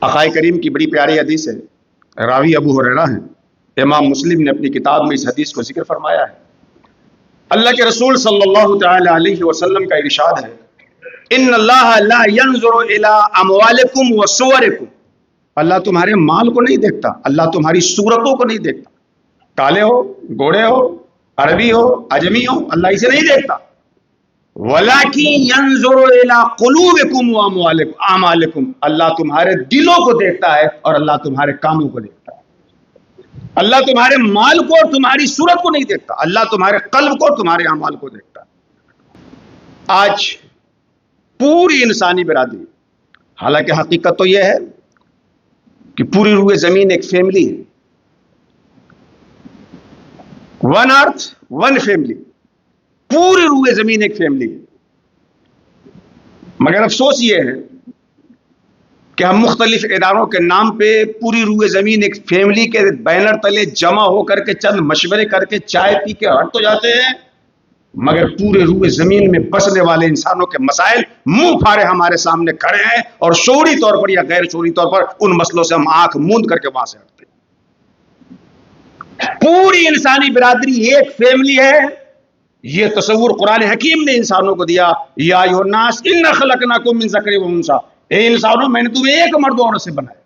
آقائے کریم کی بڑی پیاری حدیث ہے، راوی ابو ہریرہ ہیں، امام مسلم نے اپنی کتاب میں اس حدیث کو ذکر فرمایا ہے۔ اللہ کے رسول صلی اللہ تعالی علیہ وسلم کا ارشاد ہے، ان اللہ لا ينظر الى اموالکم وصورکم، اللہ تمہارے مال کو نہیں دیکھتا، اللہ تمہاری صورتوں کو نہیں دیکھتا، کالے ہو، گوڑے ہو، عربی ہو، عجمی ہو، اللہ اسے نہیں دیکھتا۔ وَلَكِنْ يَنْظُرُ إِلَىٰ قُلُوبِكُمْ وَأَعْمَالِكُمْ، اللہ تمہارے دلوں کو دیکھتا ہے اور اللہ تمہارے کاموں کو دیکھتا ہے۔ اللہ تمہارے مال کو اور تمہاری صورت کو نہیں دیکھتا، اللہ تمہارے قلب کو اور تمہارے اعمال کو دیکھتا ہے۔ آج پوری انسانی برادری، حالانکہ حقیقت تو یہ ہے کہ پوری روئے زمین ایک فیملی ہے، ون ارتھ ون فیملی، پوری روئے زمین ایک فیملی ہے، مگر افسوس یہ ہے کہ ہم مختلف اداروں کے نام پہ پوری روئے زمین ایک فیملی کے بینر تلے جمع ہو کر کے چند مشورے کر کے چائے پی کے ہٹ تو جاتے ہیں، مگر پورے روئے زمین میں بسنے والے انسانوں کے مسائل منہ پھاڑے ہمارے سامنے کھڑے ہیں، اور شعوری طور پر یا غیر شعوری طور پر ان مسئلوں سے ہم آنکھ موند کر کے وہاں سے ہٹتے ہیں۔ پوری انسانی برادری ایک فیملی ہے، یہ تصور قرآن حکیم نے انسانوں کو دیا، یا ایھا الناس انا خلقناکم من ذکر و انثی، اے انسانوں میں نے تمہیں ایک مرد و عورت سے بنایا۔